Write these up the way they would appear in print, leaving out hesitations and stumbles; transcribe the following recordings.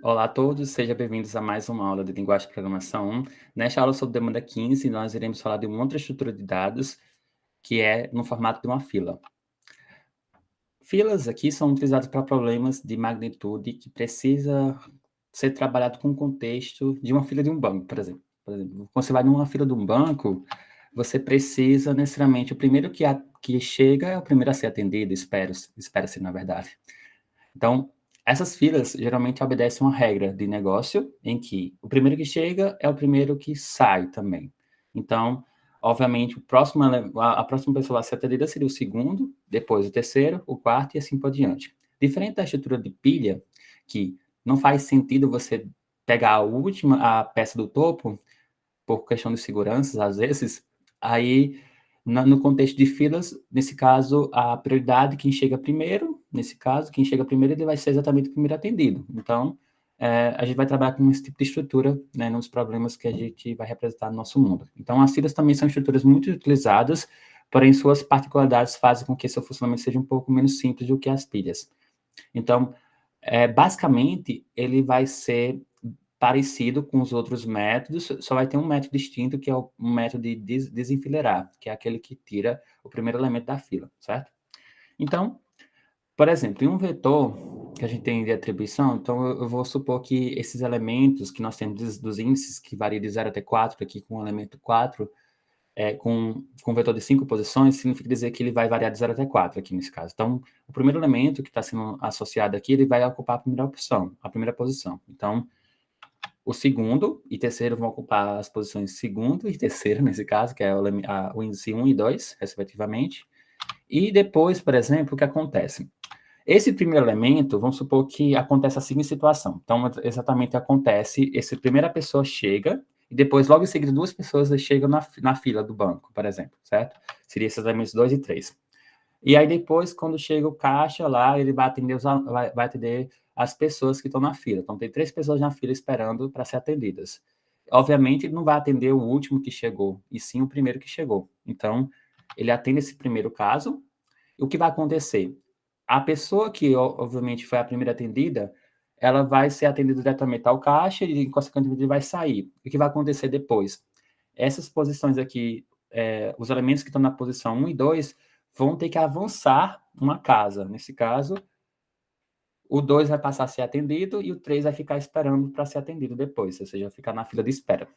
Olá a todos, sejam bem-vindos a mais uma aula de Linguagem de Programação 1. Nesta aula sobre demanda 15, nós iremos falar de uma outra estrutura de dados, que é no formato de uma fila. Filas aqui são utilizadas para problemas de magnitude que precisa ser trabalhado com o contexto de uma fila de um banco, por exemplo. Quando você vai numa fila de um banco, você precisa necessariamente, o primeiro que chega é o primeiro a ser atendido, espera-se, na verdade. Então, essas filas geralmente obedecem uma regra de negócio em que o primeiro que chega é o primeiro que sai também. Então, obviamente, a próxima pessoa a ser atendida seria o segundo, depois o terceiro, o quarto e assim por diante. Diferente da estrutura de pilha, que não faz sentido você pegar a peça do topo, por questão de segurança, às vezes, aí no contexto de filas, nesse caso, a prioridade, quem chega primeiro, nesse caso, quem chega primeiro, ele vai ser exatamente o primeiro atendido. Então, a gente vai trabalhar com esse tipo de estrutura, né, nos problemas que a gente vai representar no nosso mundo. Então, as filas também são estruturas muito utilizadas, porém, suas particularidades fazem com que seu funcionamento seja um pouco menos simples do que as pilhas. Então, basicamente, ele vai ser parecido com os outros métodos, só vai ter um método distinto, que é o método de desenfileirar, que é aquele que tira o primeiro elemento da fila, certo? Então, por exemplo, em um vetor que a gente tem de atribuição, então eu vou supor que esses elementos que nós temos dos índices, que varia de 0 até 4, aqui com o elemento 4, com um vetor de 5 posições, significa dizer que ele vai variar de 0 até 4 aqui nesse caso. Então, o primeiro elemento que está sendo associado aqui, ele vai ocupar a primeira opção, a primeira posição. Então, o segundo e terceiro vão ocupar as posições segundo e terceiro, nesse caso, que é o índice 1 e 2, respectivamente. E depois, por exemplo, o que acontece? Esse primeiro elemento, vamos supor que acontece a seguinte situação. Então, exatamente acontece, essa primeira pessoa chega, e depois, logo em seguida, duas pessoas chegam na fila do banco, por exemplo, certo? Seria esses elementos 2 e 3. E aí depois, quando chega o caixa lá, ele vai atender as pessoas que estão na fila. Então, tem 3 pessoas na fila esperando para ser atendidas. Obviamente, ele não vai atender o último que chegou, e sim o primeiro que chegou. Então, ele atende esse primeiro caso. E o que vai acontecer? A pessoa que, obviamente, foi a primeira atendida, ela vai ser atendida diretamente ao caixa e, consequentemente, ele vai sair. O que vai acontecer depois? Essas posições aqui, os elementos que estão na posição 1 e 2 vão ter que avançar uma casa. Nesse caso, o 2 vai passar a ser atendido e o 3 vai ficar esperando para ser atendido depois, ou seja, ficar na fila de espera.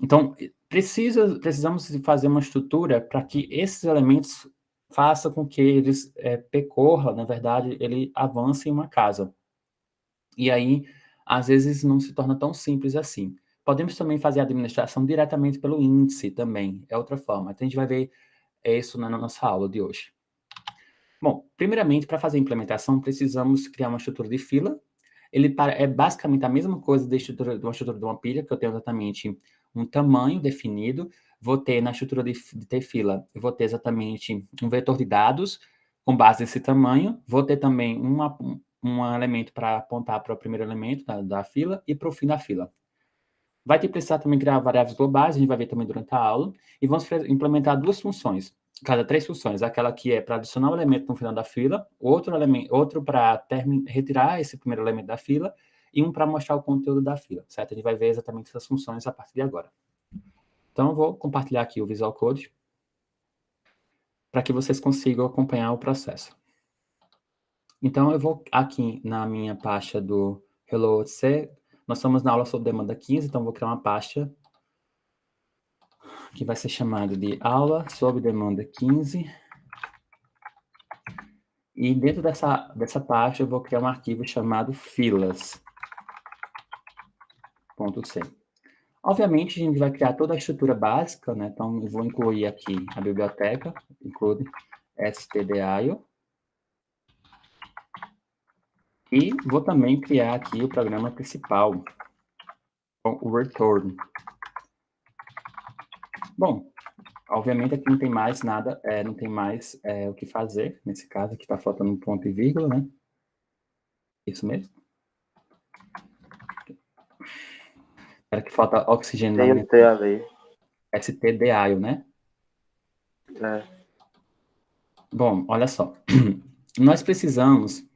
Então, precisamos fazer uma estrutura para que esses elementos façam com que eles percorram, na verdade, ele avance em uma casa. E aí, às vezes, não se torna tão simples assim. Podemos também fazer a administração diretamente pelo índice também, é outra forma. Então, a gente vai ver isso na nossa aula de hoje. Bom, primeiramente, para fazer a implementação, precisamos criar uma estrutura de fila. É basicamente a mesma coisa de uma estrutura de uma pilha, que eu tenho exatamente um tamanho definido. Vou ter na estrutura de ter fila, eu vou ter exatamente um vetor de dados com base nesse tamanho. Vou ter também um elemento para apontar para o primeiro elemento da fila e para o fim da fila. Vai ter que precisar também criar variáveis globais, a gente vai ver também durante a aula, e vamos implementar duas funções, cada três funções, aquela que é para adicionar um elemento no final da fila, outro para retirar esse primeiro elemento da fila, e um para mostrar o conteúdo da fila, certo? A gente vai ver exatamente essas funções a partir de agora. Então, eu vou compartilhar aqui o Visual Code, para que vocês consigam acompanhar o processo. Então, eu vou aqui na minha pasta do Hello C, nós estamos na aula sobre demanda 15, então vou criar uma pasta que vai ser chamada de aula sob demanda 15. E dentro dessa pasta eu vou criar um arquivo chamado filas.c. Obviamente, a gente vai criar toda a estrutura básica, né? Então, eu vou incluir aqui a biblioteca, include stdio, e vou também criar aqui o programa principal, com o return. Bom, obviamente aqui não tem mais nada, não tem mais o que fazer, nesse caso aqui está faltando um ponto e vírgula, né? Isso mesmo. Era que falta oxigênio na Tem minha... o T ali. stdio, né? É. Bom, olha só. Nós precisamos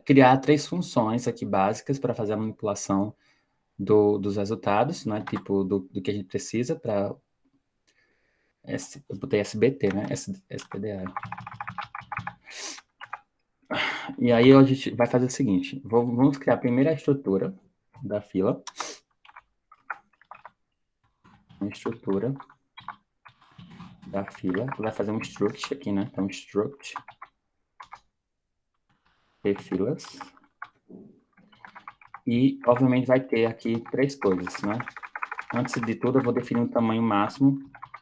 criar 3 funções aqui básicas para fazer a manipulação dos resultados, né? Tipo, do que a gente precisa para... Eu botei SBT, né? SPDA. E aí a gente vai fazer o seguinte, vamos criar primeiro a estrutura da fila. Uma estrutura da fila. Vai fazer um struct aqui, né? Então, struct de filas. E, obviamente, vai ter aqui 3 coisas, né? Antes de tudo, eu vou definir um tamanho máximo,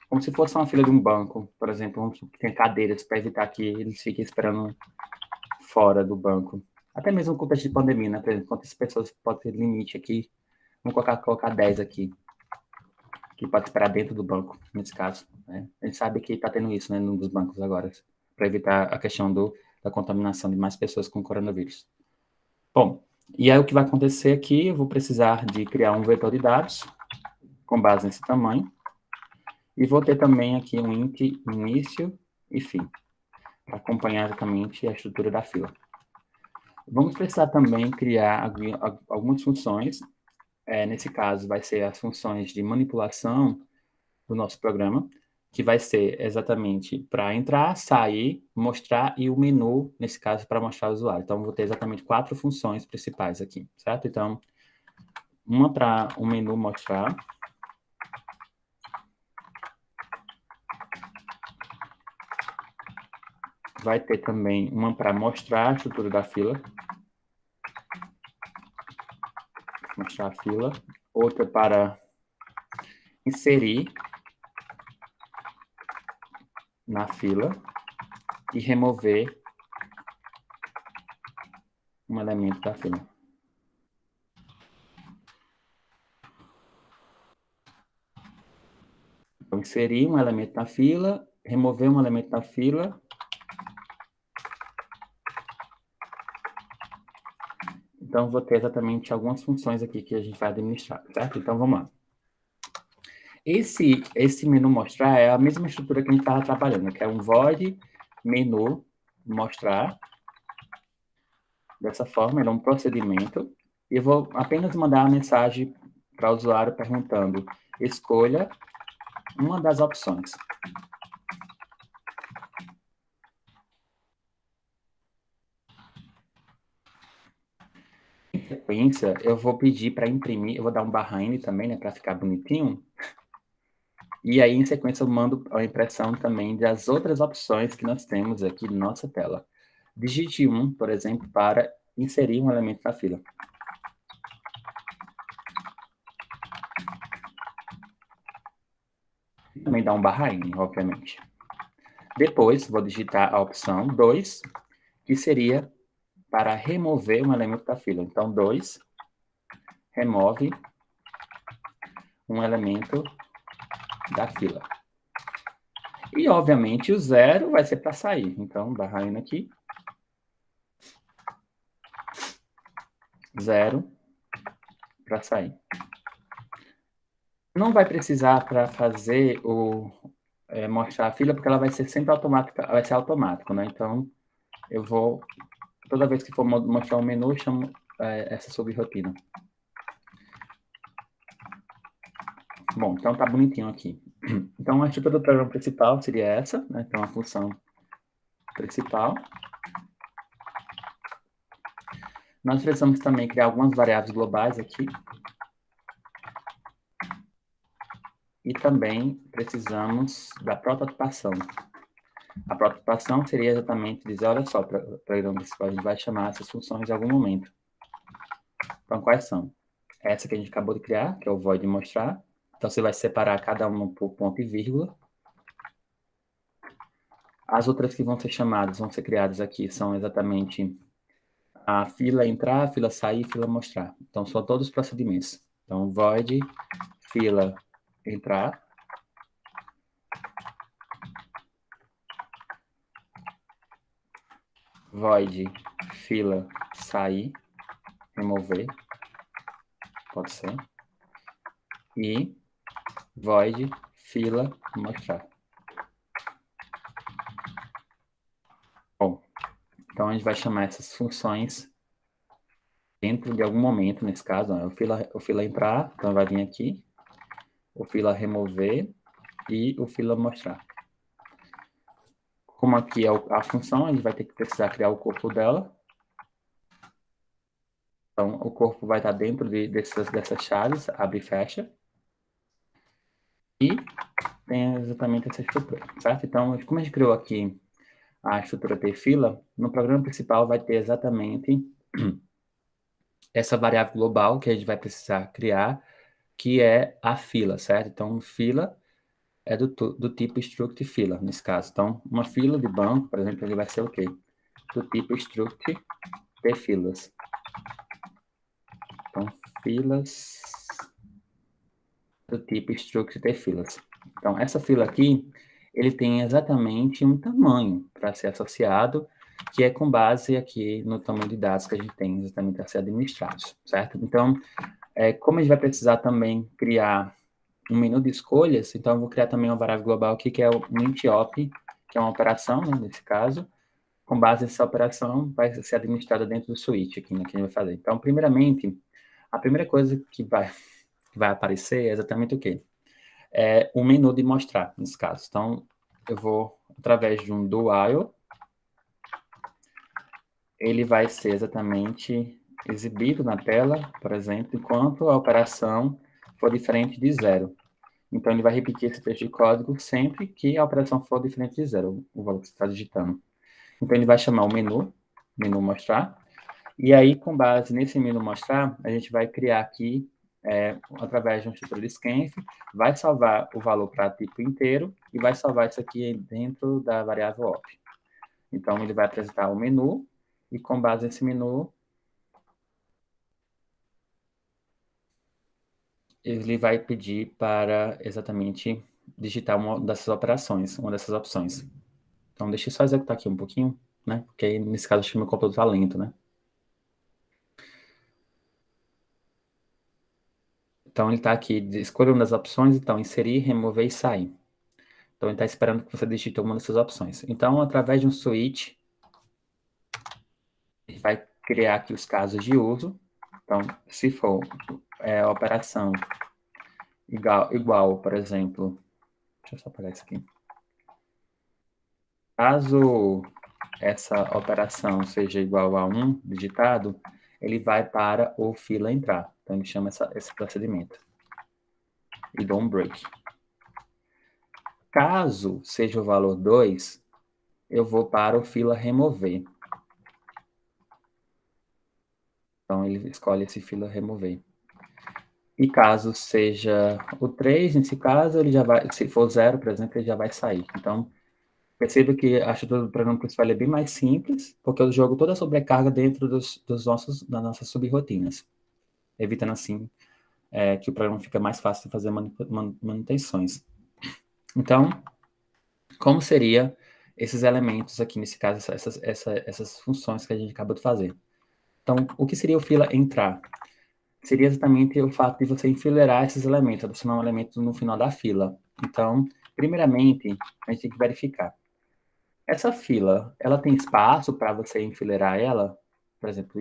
como se fosse uma fila de um banco, por exemplo, vamos supor que tem cadeiras para evitar que eles fiquem esperando fora do banco. Até mesmo no contexto de pandemia, né? Por exemplo, quantas pessoas pode ter limite aqui? Vamos colocar 10 aqui, que pode esperar dentro do banco, nesse caso. Né? A gente sabe que está tendo isso, né, num dos bancos agora, para evitar a questão da contaminação de mais pessoas com coronavírus. Bom, e aí o que vai acontecer aqui, eu vou precisar de criar um vetor de dados, com base nesse tamanho, e vou ter também aqui um int início e fim, para acompanhar exatamente a estrutura da fila. Vamos precisar também criar algumas funções, nesse caso vai ser as funções de manipulação do nosso programa, que vai ser exatamente para entrar, sair, mostrar e o menu, nesse caso, para mostrar ao usuário. Então, vou ter exatamente 4 funções principais aqui, certo? Então, uma para o menu mostrar, vai ter também uma para mostrar a estrutura da fila, mostrar a fila, outra para inserir na fila e remover um elemento da fila. Então, inserir um elemento na fila, remover um elemento da fila. Então, vou ter exatamente algumas funções aqui que a gente vai administrar, certo? Então, vamos lá. Esse menu mostrar é a mesma estrutura que a gente estava trabalhando, que é um void menu mostrar. Dessa forma, ele é um procedimento. E eu vou apenas mandar a mensagem para o usuário perguntando: escolha uma das opções. Em sequência, eu vou pedir para imprimir, eu vou dar um /n também, né, para ficar bonitinho. E aí, em sequência, eu mando a impressão também das outras opções que nós temos aqui na nossa tela. Digite 1, por exemplo, para inserir um elemento na fila. E também dá um /n, obviamente. Depois, vou digitar a opção 2, que seria para remover um elemento da fila. Então, 2, remove um elemento da fila. E, obviamente, o 0 vai ser para sair. Então, /n aqui. 0 para sair. Não vai precisar para fazer mostrar a fila, porque ela vai ser sempre automática, vai ser automático, né? Então, eu vou, toda vez que for mostrar o menu, eu chamo essa subrotina. Bom, então tá bonitinho aqui. Então, a estrutura do programa principal seria essa, né? Então, a função principal. Nós precisamos também criar algumas variáveis globais aqui. E também precisamos da prototipação. A prototipação seria exatamente dizer, olha só, programa principal, a gente vai chamar essas funções em algum momento. Então, quais são? Essa que a gente acabou de criar, que é o void mostrar. Então, você vai separar cada uma por ponto e vírgula. As outras que vão ser chamadas, vão ser criadas aqui, são exatamente a fila entrar, fila sair, fila mostrar. Então, são todos os procedimentos. Então, void fila entrar. Void fila sair, remover, pode ser. E void fila mostrar. Bom, então Então, a gente vai chamar essas funções dentro de algum momento, nesse caso, ó, o fila entrar, então vai vir aqui, o fila remover e o fila mostrar. Como aqui é a função, a gente vai ter que precisar criar o corpo dela. Então, o corpo vai estar dentro dessas chaves, abre e fecha. E tem exatamente essa estrutura, certo? Então, como a gente criou aqui a estrutura tfila, no programa principal vai ter exatamente essa variável global que a gente vai precisar criar, que é a fila, certo? Então, fila é do tipo struct fila, nesse caso. Então, uma fila de banco, por exemplo, ele vai ser o quê? Do tipo struct tfilas. Então, filas do tipo struct tfilas. Então, essa fila aqui, ele tem exatamente um tamanho para ser associado, que é com base aqui no tamanho de dados que a gente tem exatamente para ser administrados, certo? Então, como a gente vai precisar também criar um menu de escolhas, então eu vou criar também uma variável global aqui, que é o intop, que é uma operação, né, nesse caso. Com base nessa operação, vai ser administrada dentro do switch aqui, né, que a gente vai fazer. Então, primeiramente, a primeira coisa que vai aparecer é exatamente o quê? É o menu de mostrar, nesse caso. Então, eu vou, através de um do while, ele vai ser exatamente exibido na tela, por exemplo, enquanto a operação for diferente de zero. Então, ele vai repetir esse trecho de código sempre que a operação for diferente de zero, o valor que você está digitando. Então, ele vai chamar o menu mostrar, e aí, com base nesse menu mostrar, a gente vai criar aqui, através de um estrutura de scanf, vai salvar o valor para tipo inteiro e vai salvar isso aqui dentro da variável op. Então, ele vai apresentar o menu e, com base nesse menu, ele vai pedir para exatamente digitar uma dessas operações, uma dessas opções. Então, deixa eu só executar aqui um pouquinho, né? Porque aí, nesse caso, acho que meu computador está lento, né? Então, ele está aqui, escolha uma das opções, então, inserir, remover e sair. Então, ele está esperando que você digite uma dessas opções. Então, através de um switch, ele vai criar aqui os casos de uso. Então, se for a operação igual, por exemplo, deixa eu só apagar isso aqui. Caso essa operação seja igual a 1 digitado, ele vai para o fila entrar. Então, ele chama esse procedimento. E dou um break. Caso seja o valor 2, eu vou para o fila remover. Então, ele escolhe esse fila remover. E caso seja o 3, nesse caso, ele já vai, se for 0, por exemplo, ele já vai sair. Então, perceba que a estrutura do programa principal é bem mais simples, porque eu jogo toda a sobrecarga dentro das nossas subrotinas, evitando assim que o programa fica mais fácil de fazer manutenções. Então, como seria esses elementos aqui, nesse caso, essas funções que a gente acabou de fazer? Então, o que seria o fila entrar? Seria exatamente o fato de você enfileirar esses elementos, adicionar um elemento no final da fila. Então, primeiramente, a gente tem que verificar. Essa fila, ela tem espaço para você enfileirar ela? Por exemplo,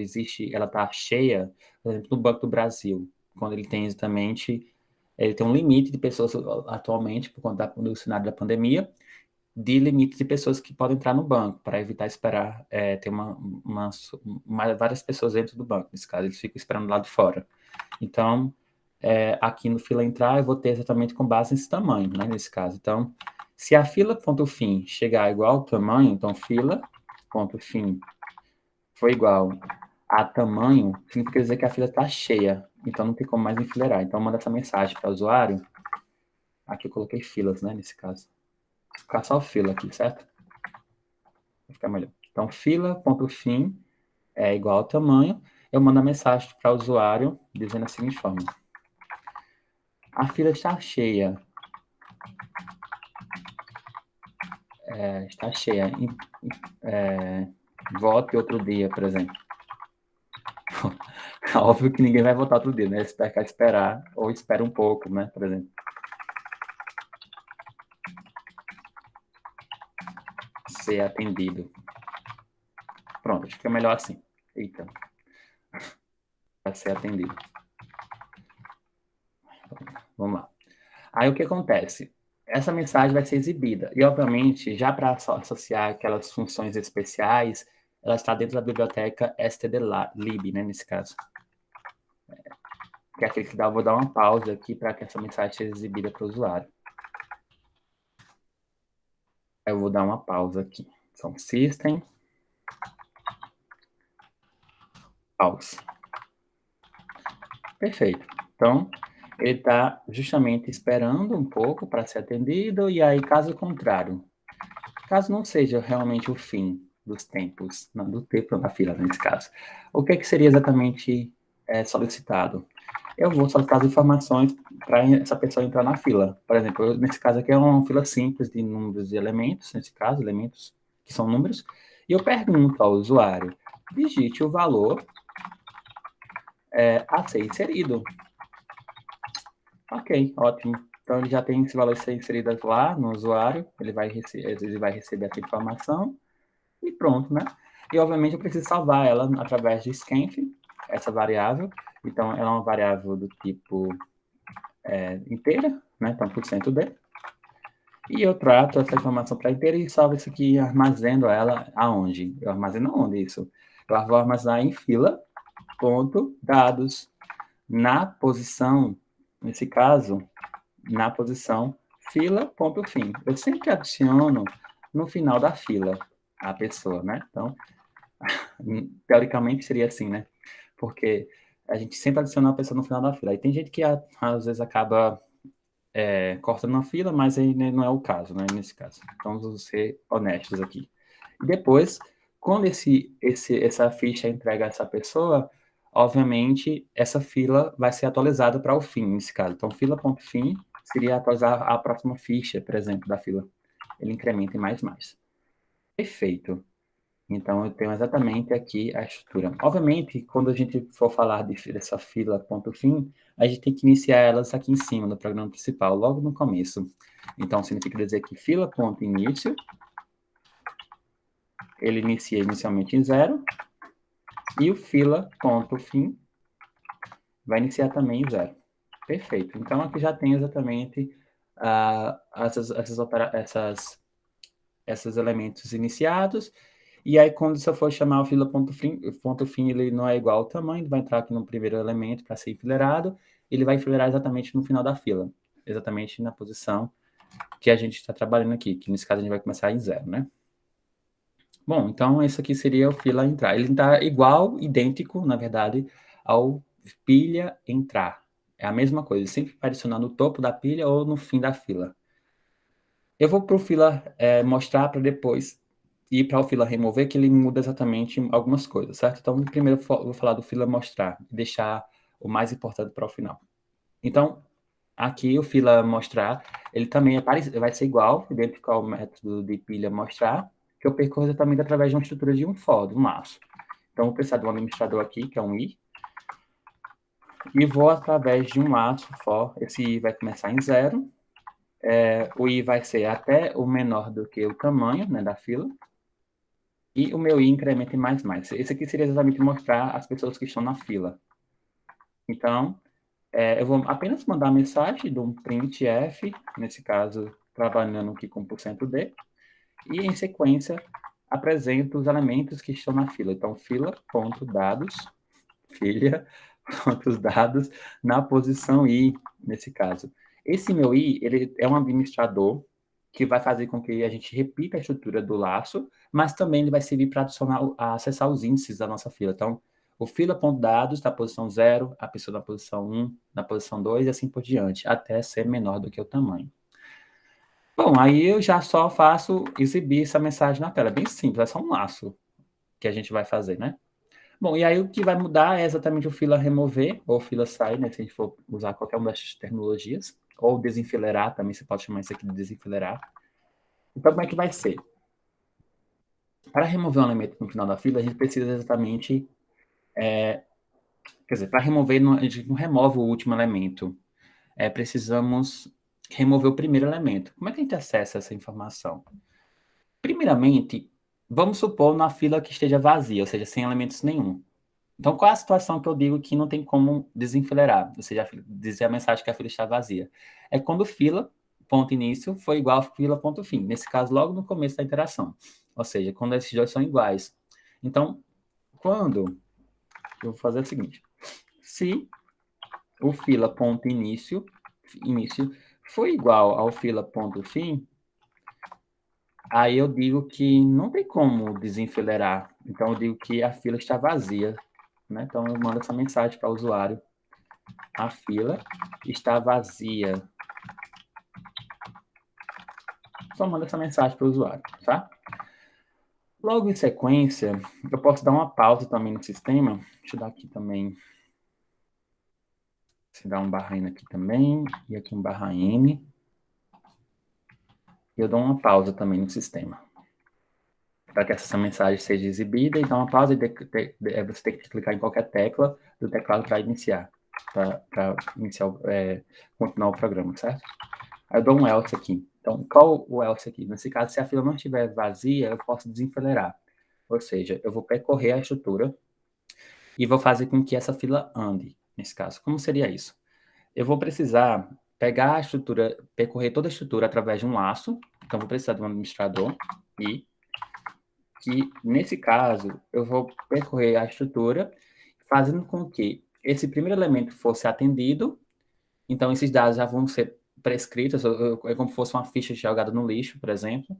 ela está cheia, por exemplo, no Banco do Brasil, quando ele tem exatamente, ele tem um limite de pessoas atualmente, por conta do cenário da pandemia, de limite de pessoas que podem entrar no banco, para evitar esperar ter várias pessoas dentro do banco. Nesse caso, eles ficam esperando lá de fora. Então, aqui no fila entrar, eu vou ter exatamente com base nesse tamanho, né, nesse caso. Então, se a fila.fim chegar igual ao tamanho, então fila.fim foi igual a tamanho, significa dizer que a fila está cheia, então não tem como mais enfileirar. Então, manda essa mensagem para o usuário. Aqui eu coloquei filas, né, nesse caso. Vou ficar só fila aqui, certo? Vai ficar melhor. Então, fila.fim é igual ao tamanho. Eu mando a mensagem para o usuário dizendo a seguinte forma: a fila está cheia. Está cheia. Vote outro dia, por exemplo. Óbvio que ninguém vai votar outro dia, né? Você vai ficar esperar, ou espera um pouco, né? Por exemplo. Ser atendido. Pronto, fica melhor assim. Eita. Vai ser atendido. Vamos lá. Aí o que acontece? Essa mensagem vai ser exibida. E, obviamente, já para associar aquelas funções especiais, ela está dentro da biblioteca stdlib, né, nesse caso. Que é aquele que dá, vou dar uma pausa aqui para que essa mensagem seja exibida para o usuário. Eu vou dar uma pausa aqui. Então, system, pause. Perfeito. Então, ele está justamente esperando um pouco para ser atendido, e aí, caso contrário, caso não seja realmente o fim dos tempos, não, do tempo da fila, nesse caso, o que seria exatamente solicitado? Eu vou solicitar as informações para essa pessoa entrar na fila. Por exemplo, nesse caso aqui é uma fila simples de números e elementos, nesse caso, elementos que são números, e eu pergunto ao usuário, digite o valor a ser inserido. Ok, ótimo. Então, ele já tem esse valor a ser inserido lá no usuário, ele vai receber essa informação, e pronto, né? E, obviamente, eu preciso salvar ela através de scanf, essa variável. Então, ela é uma variável do tipo inteira, né? Então, %d. E eu trato essa informação para inteira e salvo isso aqui, armazeno ela aonde? Eu armazeno aonde isso? Eu vou armazenar em fila.dados, na posição, nesse caso, na posição fila.fim. Eu sempre adiciono no final da fila a pessoa, né? Então, teoricamente seria assim, né? Porque a gente sempre adiciona a pessoa no final da fila. E tem gente que às vezes acaba cortando a fila, mas aí não é o caso, né? Nesse caso. Então, vamos ser honestos aqui. E depois, quando essa ficha entrega a essa pessoa, obviamente, essa fila vai ser atualizada para o fim, nesse caso. Então, fila.fim seria atualizar a próxima ficha, por exemplo, da fila. Ele incrementa em mais. Perfeito. Então, eu tenho exatamente aqui a estrutura. Obviamente, quando a gente for falar dessa fila ponto fim, a gente tem que iniciar elas aqui em cima, no programa principal, logo no começo. Então, significa dizer que fila ponto início, ele inicia inicialmente em 0, e o fila ponto fim vai iniciar também em 0. Perfeito. Então, aqui já tem exatamente esses elementos iniciados. E aí, quando você for chamar o fila.fim, ele não é igual ao tamanho, ele vai entrar aqui no primeiro elemento para ser enfileirado, ele vai enfileirar exatamente no final da fila, exatamente na posição que a gente está trabalhando aqui, que nesse caso a gente vai começar em 0, né? Bom, então esse aqui seria o fila entrar. Ele está igual, idêntico, na verdade, ao pilha entrar. É a mesma coisa, sempre vai adicionar no topo da pilha ou no fim da fila. Eu vou para o fila mostrar para depois ir para o fila remover, que ele muda exatamente algumas coisas, certo? Então, primeiro eu vou falar do fila mostrar, deixar o mais importante para o final. Então, aqui o fila mostrar, ele também vai ser igual, idêntico ao método de pilha mostrar, que eu percorro exatamente através de uma estrutura de um for, de um laço. Então, vou precisar de um administrador aqui, que é um i, e vou através de um laço for, esse i vai começar em 0, o i vai ser até o menor do que o tamanho, né, da fila, e o meu i incrementa em mais. Esse aqui seria exatamente mostrar as pessoas que estão na fila. Então, eu vou apenas mandar a mensagem de um printf, nesse caso, trabalhando aqui com %d, e em sequência apresento os elementos que estão na fila. Então, fila.dados, filha.dados, na posição i, nesse caso. Esse meu i, ele é um administrador que vai fazer com que a gente repita a estrutura do laço, mas também ele vai servir para acessar os índices da nossa fila. Então, o fila.dados na posição 0, a pessoa na posição 1, na posição 2 e assim por diante, até ser menor do que o tamanho. Bom, aí eu já só faço exibir essa mensagem na tela. Bem simples, é só um laço que a gente vai fazer, né? Bom, e aí o que vai mudar é exatamente o fila remover ou fila sair, né? Se a gente for usar qualquer uma dessas tecnologias. Ou desenfileirar, também você pode chamar isso aqui de desenfileirar. Então, como é que vai ser? Para remover um elemento no final da fila, a gente precisa exatamente... quer dizer, para remover, a gente não remove o último elemento. Precisamos remover o primeiro elemento. Como é que a gente acessa essa informação? Primeiramente, Vamos supor na fila que esteja vazia, ou seja, sem elementos nenhum. Então, qual é a situação que eu digo que não tem como desenfileirar? Ou seja, dizer a mensagem que a fila está vazia. É quando fila, ponto início, for igual a fila, ponto fim. Nesse caso, logo no começo da interação. Ou seja, quando esses dois são iguais. Então, quando... Eu vou fazer o seguinte. Se o fila, ponto início for igual ao fila, ponto fim, aí eu digo que não tem como desenfileirar. Então, eu digo que a fila está vazia. Né? Então, eu mando essa mensagem para o usuário. A fila está vazia. Só manda essa mensagem para o usuário, tá? Logo em sequência, eu posso dar uma pausa também no sistema. Deixa eu dar aqui também. Se dar um barra N aqui também. E aqui um barra N. E eu dou uma pausa também no sistema. Para que essa mensagem seja exibida, e dá uma pausa e você tem que clicar em qualquer tecla do teclado para iniciar. Para iniciar, continuar o programa, certo? Aí eu dou um else aqui. Então, qual o else aqui? Nesse caso, se a fila não estiver vazia, eu posso desenfileirar. Ou seja, eu vou percorrer a estrutura e vou fazer com que essa fila ande, nesse caso. Como seria isso? Eu vou precisar pegar a estrutura, percorrer toda a estrutura através de um laço. Então, vou precisar de um administrador e que, nesse caso, eu vou percorrer a estrutura fazendo com que esse primeiro elemento fosse atendido. Então, esses dados já vão ser prescritos, é como se fosse uma ficha jogada no lixo, por exemplo.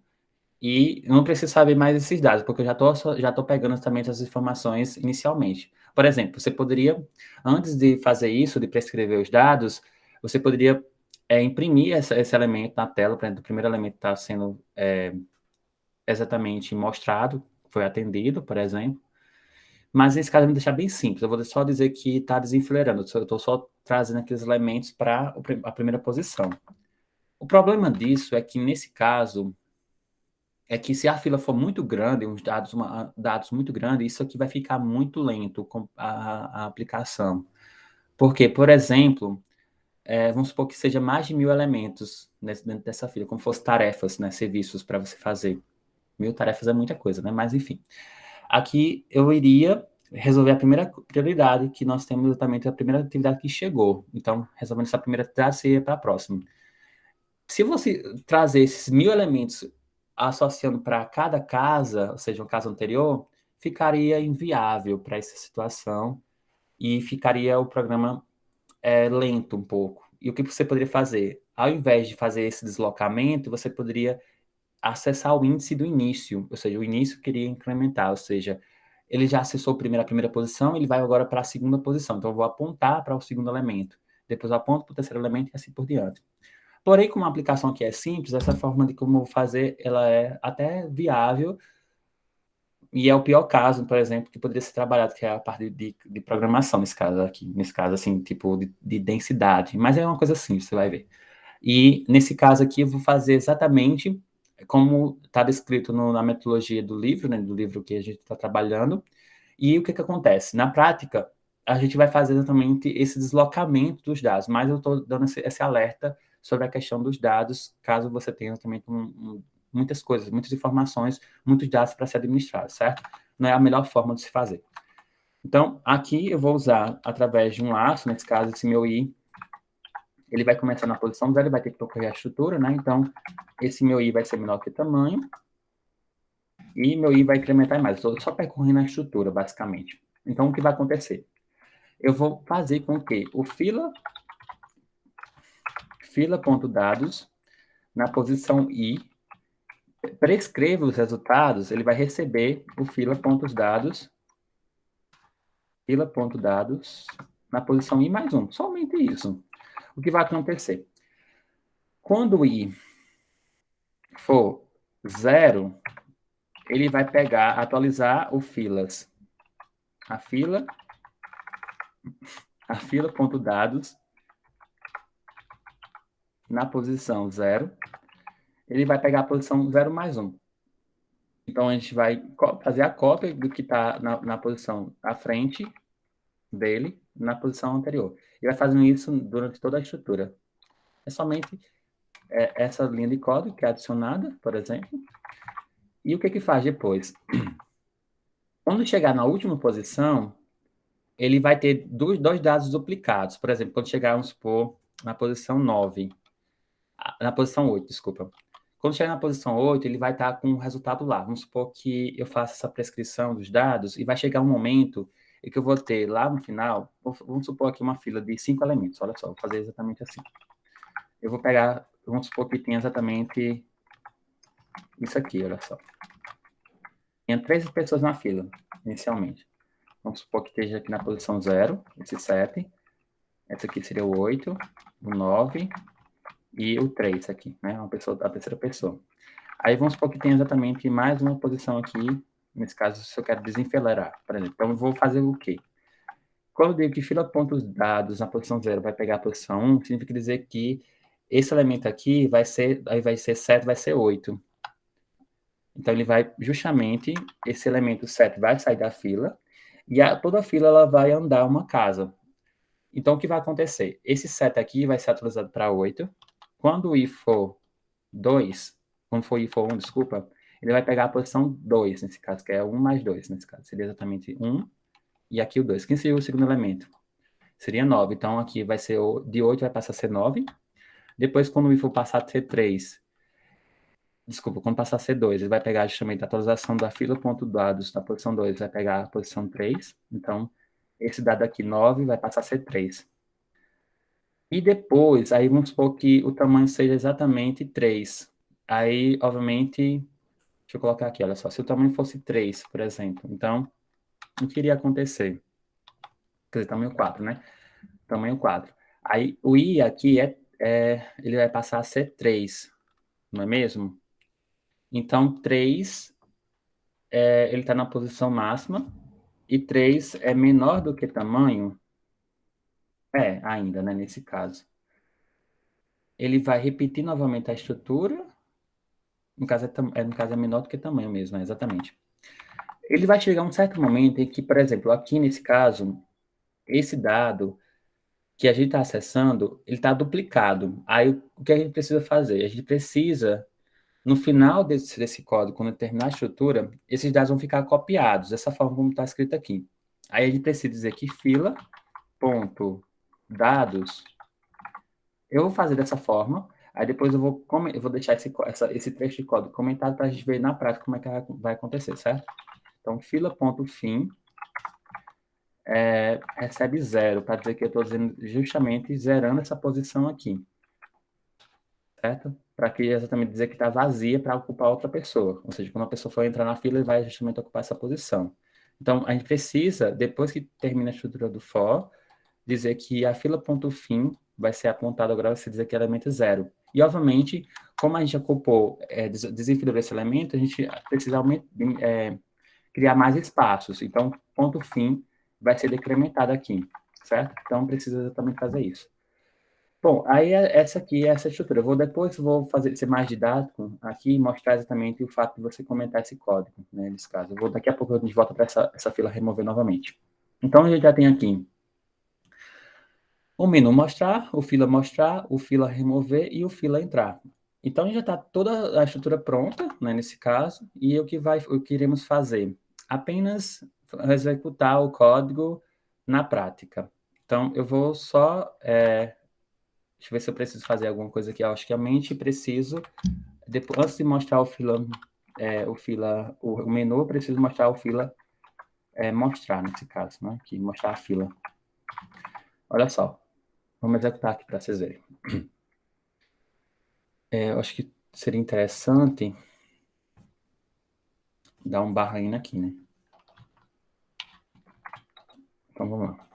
E eu não preciso saber mais esses dados, porque eu já tô pegando também essas informações inicialmente. Por exemplo, você poderia, antes de fazer isso, de prescrever os dados, você poderia imprimir esse elemento na tela, por exemplo, o primeiro elemento está sendo exatamente mostrado, foi atendido, por exemplo. Mas nesse caso eu vou deixar bem simples, eu vou só dizer que está desenfileirando, eu estou só trazendo aqueles elementos para a primeira posição. O problema disso é que, nesse caso, é que se a fila for muito grande, uns dados muito grandes, isso aqui vai ficar muito lento com a aplicação. Porque, por exemplo, vamos supor que seja mais de 1000 elementos dentro dessa fila, como fosse tarefas, né, serviços para você fazer. 1000 tarefas é muita coisa, né? Mas, enfim. Aqui eu iria resolver a primeira prioridade, que nós temos exatamente a primeira atividade que chegou. Então, resolvendo essa primeira atividade, seria para a próxima. Se você trazer esses 1000 elementos associando para cada casa, ou seja, uma casa anterior, ficaria inviável para essa situação e ficaria o programa lento um pouco. E o que você poderia fazer? Ao invés de fazer esse deslocamento, você poderia acessar o índice do início, ou seja, o início queria incrementar, ou seja, ele já acessou a primeira posição, ele vai agora para a segunda posição. Então, eu vou apontar para o segundo elemento, depois eu aponto para o terceiro elemento e assim por diante. Porém, como a aplicação aqui é simples, essa forma de como fazer, ela é até viável e é o pior caso, por exemplo, que poderia ser trabalhado, que é a parte de programação, nesse caso aqui, nesse caso, assim, tipo, de densidade. Mas é uma coisa simples, você vai ver. E, nesse caso aqui, eu vou fazer exatamente como está descrito na metodologia do livro, né, do livro que a gente está trabalhando. E o que acontece? Na prática, a gente vai fazer exatamente esse deslocamento dos dados, mas eu estou dando esse alerta sobre a questão dos dados, caso você tenha também muitas coisas, muitas informações, muitos dados para ser administrados, certo? Não é a melhor forma de se fazer. Então, aqui eu vou usar, através de um laço, nesse caso, esse meu i, ele vai começar na posição 0, ele vai ter que percorrer a estrutura, né? Então, esse meu i vai ser menor que tamanho, e meu i vai incrementar mais. Estou só percorrendo a estrutura, basicamente. Então, o que vai acontecer? Eu vou fazer com que o fila.dados, na posição i, prescreva os resultados, ele vai receber o fila.dados na posição i mais 1. Somente isso. O que vai acontecer? Quando o i for 0, ele vai pegar, atualizar o filas. A fila.dados na posição 0, ele vai pegar a posição 0 mais 1. Então, a gente vai fazer a cópia do que está na posição à frente dele, na posição anterior. E vai fazendo isso durante toda a estrutura. É somente essa linha de código que é adicionada, por exemplo, E o que faz depois? Quando chegar na última posição, ele vai ter dois dados duplicados. Por exemplo, quando chegar, vamos supor, na posição 9, na posição 8, desculpa. Quando chegar na posição 8, ele vai estar com o resultado lá. Vamos supor que eu faça essa prescrição dos dados e vai chegar um momento em que eu vou ter lá no final, vamos supor aqui uma fila de 5 elementos. Olha só, vou fazer exatamente assim. Eu vou pegar, vamos supor que tem exatamente isso aqui, olha só. Tinha 3 pessoas na fila, inicialmente. Vamos supor que esteja aqui na posição 0, esse 7. Esse aqui seria o 8, o 9 e o 3 aqui, né? A terceira pessoa. Aí vamos supor que tem exatamente mais uma posição aqui, nesse caso, se eu quero desenfileirar, por exemplo. Então, eu vou fazer o quê? Quando eu digo que fila pontos dados na posição 0 vai pegar a posição 1, significa dizer que esse elemento aqui vai ser 7, vai ser 8. Então, ele vai, justamente, esse elemento 7 vai sair da fila, e toda a fila ela vai andar uma casa. Então, o que vai acontecer? Esse 7 aqui vai ser atualizado para 8. Quando o i for 2, quando for i for 1, desculpa, ele vai pegar a posição 2, nesse caso, que é 1 mais 2, nesse caso. Seria exatamente 1 e aqui o 2. Quem seria o segundo elemento? Seria 9. Então, aqui vai ser de 8 vai passar a ser 9. Depois, quando o i for passar a ser 3, desculpa, quando passar a ser 2, ele vai pegar justamente a atualização da fila.dados da posição 2, vai pegar a posição 3. Então, esse dado aqui, 9, vai passar a ser 3. E depois, aí vamos supor que o tamanho seja exatamente 3. Aí, obviamente, deixa eu colocar aqui, olha só, se o tamanho fosse 3, por exemplo, então, o que iria acontecer? Quer dizer, tamanho 4, né? Tamanho 4. Aí, o i aqui, ele vai passar a ser 3, não é mesmo? Então, 3, ele está na posição máxima, e 3 é menor do que tamanho? Ainda, né, nesse caso. Ele vai repetir novamente a estrutura. No caso, no caso é menor do que tamanho mesmo, né? Exatamente. Ele vai chegar um certo momento em que, por exemplo, aqui nesse caso, esse dado que a gente está acessando, ele está duplicado. Aí, o que a gente precisa fazer? A gente precisa, no final desse código, quando terminar a estrutura, esses dados vão ficar copiados, dessa forma como está escrito aqui. Aí, a gente precisa dizer que fila.dados, eu vou fazer dessa forma, aí depois eu vou deixar esse trecho de código comentado para a gente ver na prática como é que vai acontecer, certo? Então, fila.fim recebe 0, para dizer que eu estou dizendo justamente zerando essa posição aqui, certo? Para que exatamente dizer que está vazia para ocupar outra pessoa. Ou seja, quando a pessoa for entrar na fila, ele vai justamente ocupar essa posição. Então, a gente precisa, depois que termina a estrutura do for, dizer que a fila.fim vai ser apontada agora, vai ser dizer que é elemento 0. E, obviamente, como a gente ocupou, desenfilou esse elemento, a gente precisa criar mais espaços. Então, ponto fim vai ser decrementado aqui, certo? Então, precisa também fazer isso. Bom, aí essa aqui é essa estrutura. Depois vou ser mais didático aqui e mostrar exatamente o fato de você comentar esse código, né, nesse caso. Daqui a pouco a gente volta para essa fila remover novamente. Então, a gente já tem aqui o menu mostrar, o fila remover e o fila entrar. Então, já está toda a estrutura pronta, né, nesse caso, e o que iremos fazer? Apenas executar o código na prática. Então, eu vou só... deixa eu ver se eu preciso fazer alguma coisa aqui. Eu acho que realmente preciso... antes de mostrar o menu, eu preciso mostrar o fila... mostrar, nesse caso, né? Aqui, mostrar a fila. Olha só. Vamos executar aqui para vocês verem. Eu acho que seria interessante dar um barra aqui, né? Então, vamos lá.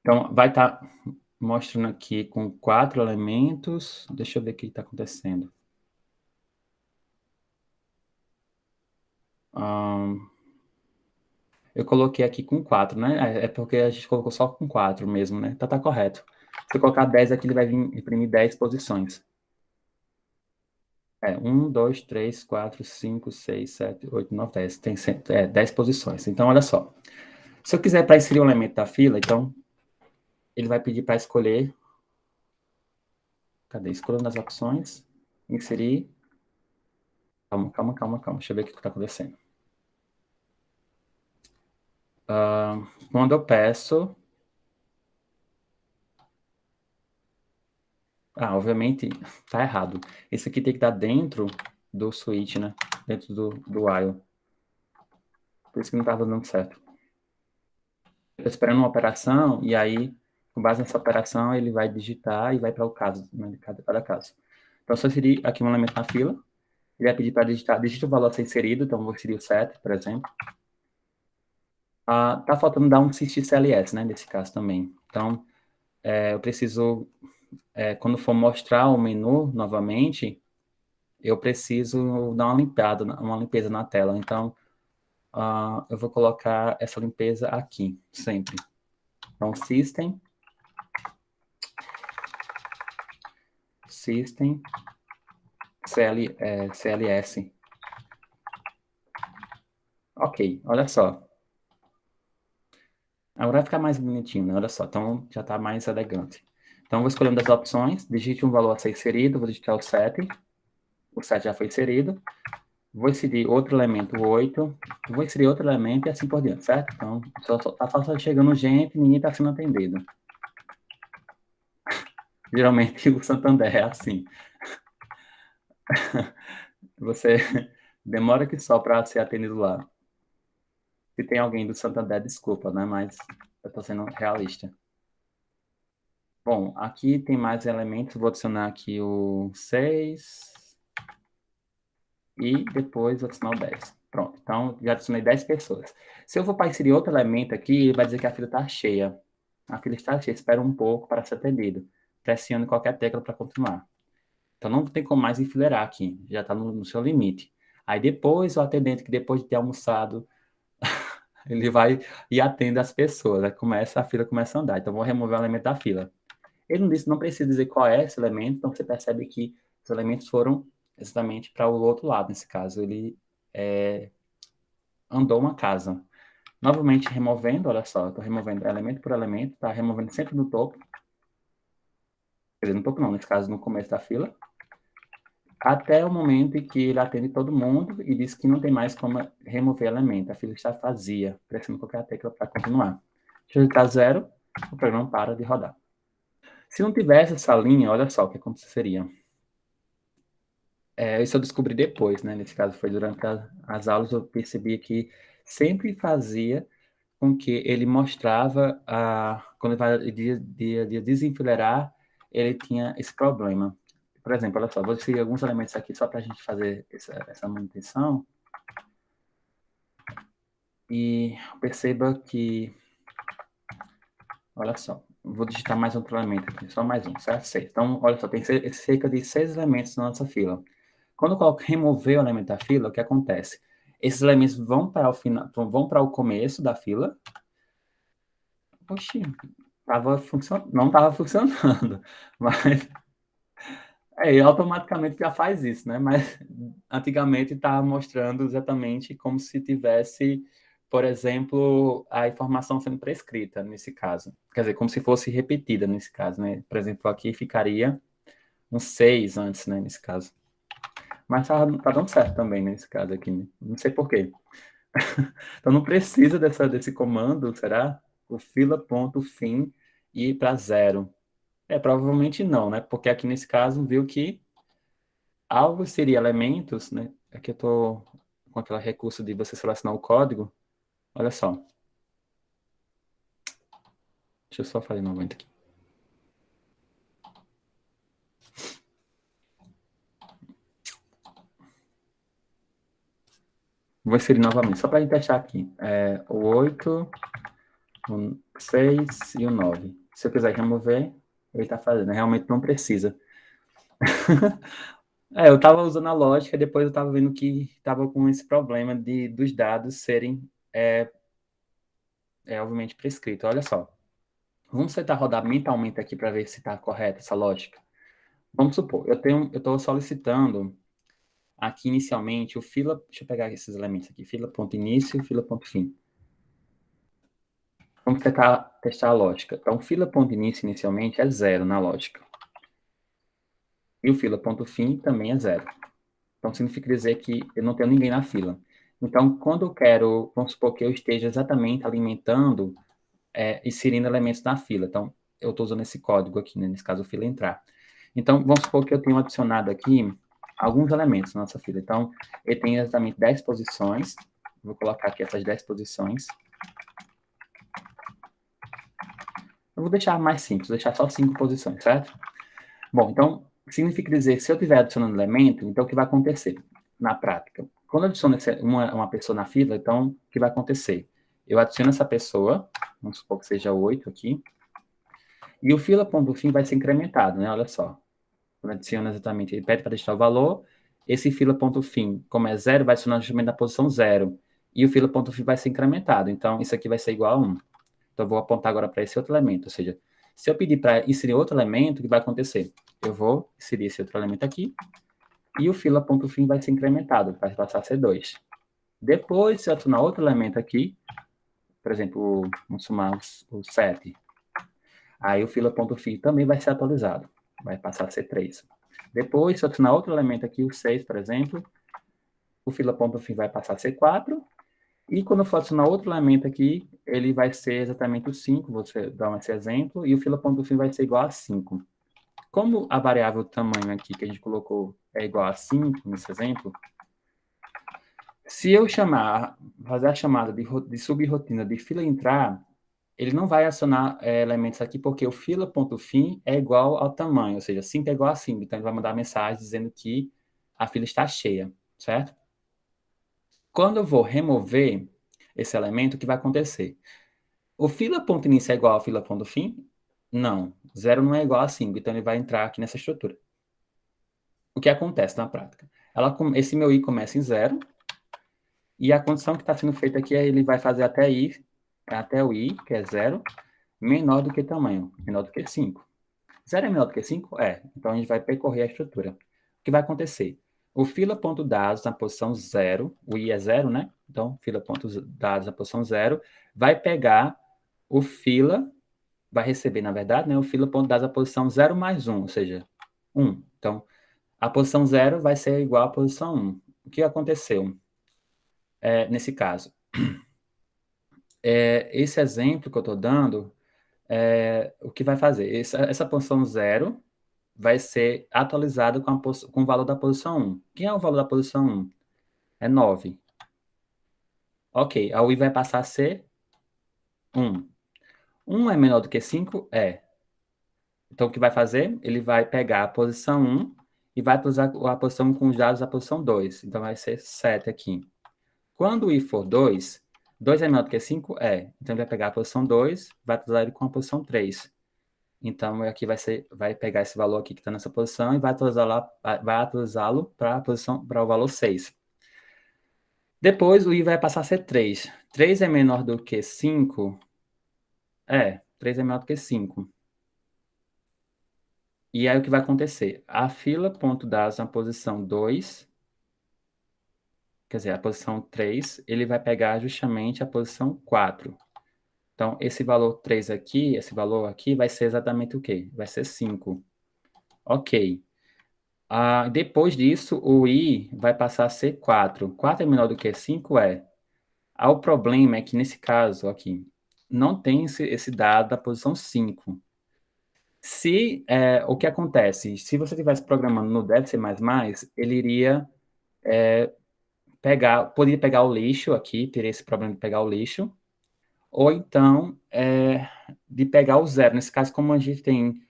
Então, vai estar mostrando aqui com 4 elementos. Deixa eu ver o que está acontecendo. Eu coloquei aqui com 4, né? É porque a gente colocou só com 4 mesmo, né? Tá correto. Se eu colocar 10 aqui, ele vai imprimir 10 posições. 1, 2, 3, 4, 5, 6, 7, 8, 9, 10. Tem 10 posições. Então, olha só. Se eu quiser para inserir um elemento da fila, então, ele vai pedir para escolher. Cadê? Escolha nas opções. Inserir. Calma. Deixa eu ver o que está acontecendo. Quando eu peço... obviamente tá errado. Esse aqui tem que estar dentro do switch, né? Dentro do while. Por isso que não estava dando certo. Estou esperando uma operação e aí, com base nessa operação, ele vai digitar e vai para o caso, né, de cada caso. Então, se eu inserir aqui um elemento na fila, ele vai pedir para digitar, digita o valor a ser inserido, então vou inserir o 7, por exemplo. Tá faltando dar um sysctls, né, nesse caso também. Então, eu preciso, quando for mostrar o menu novamente, eu preciso dar uma limpeza na tela. Então, eu vou colocar essa limpeza aqui, sempre. Então, System, CLS. Ok, olha só. Agora vai ficar mais bonitinho, né? Olha só, então já está mais elegante. Então, vou escolher uma das opções, digite um valor a ser inserido, vou digitar o 7. O 7 já foi inserido. Vou inserir outro elemento, o 8. Vou inserir outro elemento e assim por diante, certo? Então, só chegando gente, ninguém está sendo atendido. Geralmente o Santander é assim. Você demora que só para ser atendido lá. Se tem alguém do Santander, desculpa, né? Mas eu estou sendo realista. Bom, aqui tem mais elementos. Vou adicionar aqui o 6 e depois vou adicionar o 10. Pronto, então já adicionei 10 pessoas. Se eu for para inserir outro elemento aqui, vai dizer que a fila está cheia. A fila está cheia, espera um pouco para ser atendido. Pressione qualquer tecla para continuar. Então não tem como mais enfileirar aqui, já está no seu limite. Aí depois o atendente, que depois de ter almoçado, ele vai e atende as pessoas. Aí a fila começa a andar. Então vou remover o elemento da fila. Ele não precisa dizer qual é esse elemento, então você percebe que os elementos foram exatamente para o outro lado. Nesse caso, ele andou uma casa. Novamente removendo, olha só, estou removendo elemento por elemento, está removendo sempre no topo. Quer dizer, no topo não, nesse caso no começo da fila. Até o momento em que ele atende todo mundo e diz que não tem mais como remover elemento. A fila está vazia, pressionando qualquer tecla para continuar. Se eu digitar 0, o programa para de rodar. Se não tivesse essa linha, olha só o que aconteceria. Isso eu descobri depois, né? Nesse caso, foi durante as aulas, eu percebi que sempre fazia com que ele mostrava, quando ele ia desenfileirar, ele tinha esse problema. Por exemplo, olha só, vou seguir alguns elementos aqui só para a gente fazer essa manutenção. E perceba que, olha só, vou digitar mais outro elemento aqui, só mais um, certo? 6. Então, olha só, tem cerca de 6 elementos na nossa fila. Quando eu coloco remover o elemento da fila, o que acontece? Esses elementos vão para o final, vão para o começo da fila. Oxi, não estava funcionando, mas automaticamente já faz isso, né? Mas antigamente estava mostrando exatamente como se tivesse, por exemplo, a informação sendo prescrita nesse caso. Quer dizer, como se fosse repetida nesse caso, né? Por exemplo, aqui ficaria um 6 antes, né? Nesse caso. Mas tá dando certo também nesse caso aqui, né? Não sei por quê. Então não precisa desse comando, será? O fila.fim e ir para 0. Provavelmente não, né? Porque aqui nesse caso viu que ao inserir elementos, né? Aqui eu estou com aquele recurso de você selecionar o código. Olha só. Deixa eu só fazer novamente aqui. Vou inserir novamente, só para a gente testar aqui. O 8, o 6 e o 9. Se eu quiser remover, ele está fazendo. Realmente não precisa. Eu estava usando a lógica, depois eu estava vendo que estava com esse problema dos dados serem, obviamente, prescritos. Olha só. Vamos tentar rodar mentalmente aqui para ver se está correta essa lógica. Vamos supor, eu estou solicitando aqui inicialmente o fila, deixa eu pegar esses elementos aqui, fila.início e fila.fim. Vamos tentar testar a lógica. Então, fila.início inicialmente é 0 na lógica. E o fila.fim também é 0. Então, significa dizer que eu não tenho ninguém na fila. Então, quando eu quero, vamos supor que eu esteja exatamente alimentando, inserindo elementos na fila. Então, eu estou usando esse código aqui, né? Nesse caso, o fila entrar. Então, vamos supor que eu tenho adicionado aqui alguns elementos na nossa fila. Então, ele tem exatamente 10 posições. Vou colocar aqui essas 10 posições. Eu vou deixar mais simples, vou deixar só 5 posições, certo? Bom, então, significa dizer que se eu estiver adicionando elemento, então o que vai acontecer na prática? Quando eu adiciono uma pessoa na fila, então, o que vai acontecer? Eu adiciono essa pessoa, vamos supor que seja 8 aqui, e o fila.fim vai ser incrementado, né? Olha só. Quando adiciona exatamente, ele pede para deixar o valor, esse fila.fim, como é 0, vai adicionar justamente na posição 0, e o fila.fim vai ser incrementado. Então, isso aqui vai ser igual a 1. Então, eu vou apontar agora para esse outro elemento, ou seja, se eu pedir para inserir outro elemento, o que vai acontecer? Eu vou inserir esse outro elemento aqui, e o fila.fim vai ser incrementado, vai passar a ser 2. Depois, se eu adicionar outro elemento aqui, por exemplo, vamos somar o 7, aí o fila.fim também vai ser atualizado, vai passar a ser 3. Depois, se eu adicionar outro elemento aqui, o 6, por exemplo, o fila.fim vai passar a ser 4, e quando eu for adicionar outro elemento aqui, ele vai ser exatamente o 5, vou dar esse exemplo, e o fila.fim vai ser igual a 5. Como a variável tamanho aqui que a gente colocou é igual a 5 nesse exemplo, se eu fazer a chamada de subrotina de fila entrar, ele não vai acionar elementos aqui porque o fila.fim é igual ao tamanho, ou seja, 5 é igual a 5. Então, ele vai mandar uma mensagem dizendo que a fila está cheia, certo? Quando eu vou remover esse elemento, o que vai acontecer? O fila.início é igual ao fila.fim? Não. 0 não é igual a 5, então ele vai entrar aqui nessa estrutura. O que acontece na prática? Esse meu i começa em 0, e a condição que está sendo feita aqui é ele vai fazer até o i, que é 0, menor do que tamanho, menor do que 5. 0 é menor do que 5? É. Então, a gente vai percorrer a estrutura. O que vai acontecer? O fila.dados na posição 0, o i é 0, né? Então, fila.dados na posição 0, vai pegar o fila, vai receber, na verdade, né, o fila.dados na posição 0 mais 1, ou seja, 1. Então, a posição 0 vai ser igual à posição 1. O que aconteceu nesse caso? Esse exemplo que eu estou dando, o que vai fazer? Essa posição 0 vai ser atualizada com o valor da posição 1. Quem é o valor da posição 1? É 9. Ok, a UI vai passar a ser 1. 1 é menor do que 5? É. Então, o que vai fazer? Ele vai pegar a posição 1 e vai atualizar a posição 1 com os dados da posição 2. Então, vai ser 7 aqui. Quando o i for 2, 2 é menor do que 5? É. Então, ele vai pegar a posição 2, vai atualizar ele com a posição 3. Então, aqui vai pegar esse valor aqui que está nessa posição e vai atualizá-lo para o valor 6. Depois, o i vai passar a ser 3. 3 é menor do que 5? 3 é menor do que 5. E aí, o que vai acontecer? A fila.dados na posição 2, quer dizer, a posição 3, ele vai pegar justamente a posição 4. Então, esse valor 3 aqui, esse valor aqui, vai ser exatamente o quê? Vai ser 5. Ok. Depois disso, o i vai passar a ser 4. 4 é menor do que 5? É. O problema é que, nesse caso aqui, não tem esse dado da posição 5. O que acontece? Se você estivesse programando no Dev C++, ele iria poderia pegar o lixo aqui, teria esse problema de pegar o lixo, ou então de pegar o 0. Nesse caso, como a gente tem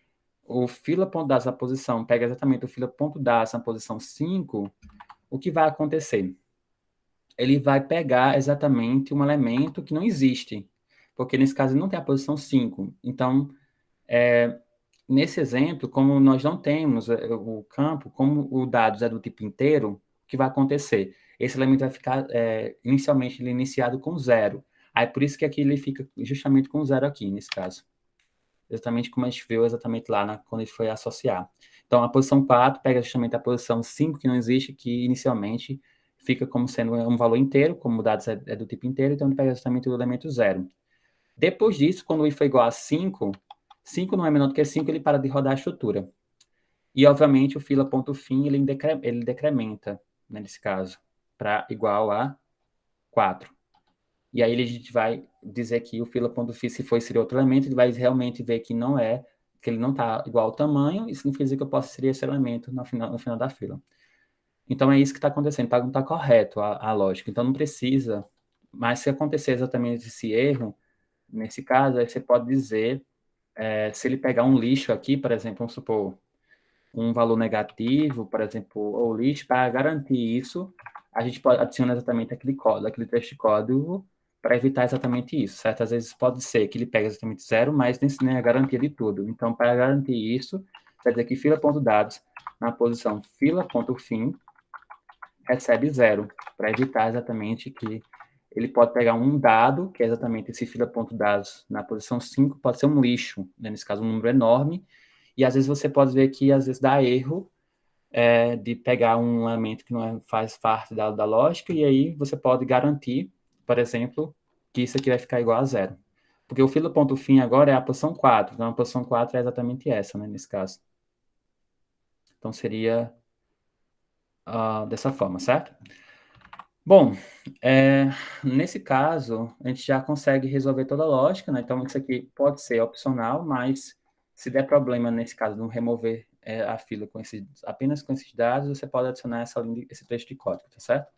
o fila.dados na posição, pega exatamente o fila.dados na posição 5, o que vai acontecer? Ele vai pegar exatamente um elemento que não existe, porque nesse caso não tem a posição 5. Então, nesse exemplo, como nós não temos o campo, como o dados é do tipo inteiro, o que vai acontecer? Esse elemento vai ficar, inicialmente, ele é iniciado com 0. Aí, por isso que aqui ele fica justamente com 0 aqui, nesse caso. Exatamente como a gente viu exatamente lá quando a gente foi associar. Então, a posição 4 pega justamente a posição 5, que não existe, que inicialmente fica como sendo um valor inteiro, como o dados é do tipo inteiro, então ele pega justamente o elemento 0. Depois disso, quando o i for igual a 5, 5 não é menor do que 5, ele para de rodar a estrutura. E, obviamente, o fila.fim, ele decrementa. né, nesse caso, para igual a 4. E aí a gente vai dizer que o fila.fi, se for inserir outro elemento, ele vai realmente ver que não é, que ele não está igual ao tamanho, e significa dizer que eu posso inserir esse elemento no final da fila. Então é isso que está acontecendo, não está correto a lógica. Então não precisa, mas se acontecer exatamente esse erro, nesse caso, aí você pode dizer, se ele pegar um lixo aqui, por exemplo, vamos supor, um valor negativo, por exemplo, ou lixo, para garantir isso, a gente pode adicionar exatamente aquele código, aquele trecho de código, para evitar exatamente isso, certo? Às vezes pode ser que ele pegue exatamente zero, mas nem a garantia de tudo. Então, para garantir isso, quer dizer que fila.dados na posição fila.fim recebe zero, para evitar exatamente que ele pode pegar um dado, que é exatamente esse fila.dados na posição 5, pode ser um lixo, né? Nesse caso um número enorme, e às vezes você pode ver que às vezes dá erro de pegar um elemento que não faz parte da lógica, e aí você pode garantir, por exemplo, que isso aqui vai ficar igual a zero. Porque o fila.fim agora é a posição 4, então a posição 4 é exatamente essa, né, nesse caso. Então seria dessa forma, certo? Bom, nesse caso, a gente já consegue resolver toda a lógica, né? Então, isso aqui pode ser opcional, mas se der problema, nesse caso, não remover a fila apenas com esses dados, você pode adicionar esse trecho de código, tá certo?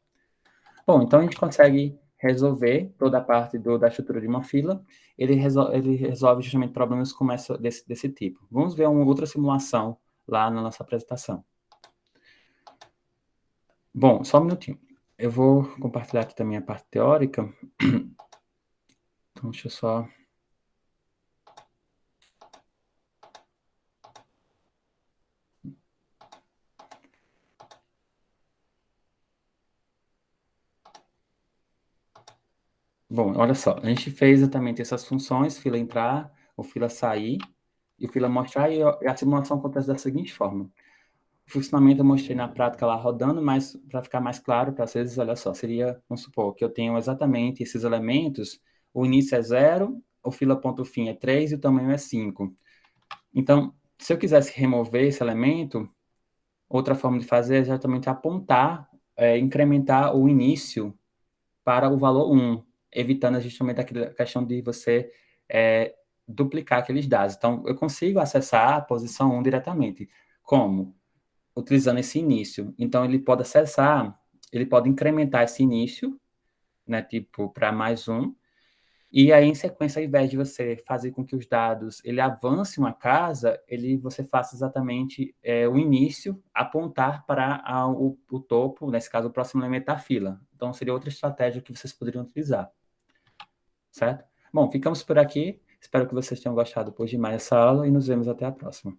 Bom, então a gente consegue resolver toda a parte da estrutura de uma fila, ele resolve justamente problemas como desse tipo. Vamos ver uma outra simulação lá na nossa apresentação. Bom, só um minutinho. Eu vou compartilhar aqui também a parte teórica. Então, deixa eu só... Bom, olha só, a gente fez exatamente essas funções, fila entrar, o fila sair, e o fila mostrar, e a simulação acontece da seguinte forma. O funcionamento eu mostrei na prática lá rodando, mas para ficar mais claro para vocês, olha só, seria, vamos supor, que eu tenho exatamente esses elementos, o início é 0, o fila.fim é 3 e o tamanho é 5. Então, se eu quisesse remover esse elemento, outra forma de fazer é exatamente apontar, incrementar o início para o valor 1, evitando justamente aquela questão de você duplicar aqueles dados. Então, eu consigo acessar a posição 1 diretamente. Como? Utilizando esse início. Então, ele pode acessar, ele pode incrementar esse início, né, tipo, para mais 1, e aí, em sequência, ao invés de você fazer com que os dados ele avance uma casa, você faça exatamente o início, apontar para o topo, nesse caso, o próximo elemento da fila. Então, seria outra estratégia que vocês poderiam utilizar, certo? Bom, ficamos por aqui. Espero que vocês tenham gostado por demais dessa aula e nos vemos até a próxima.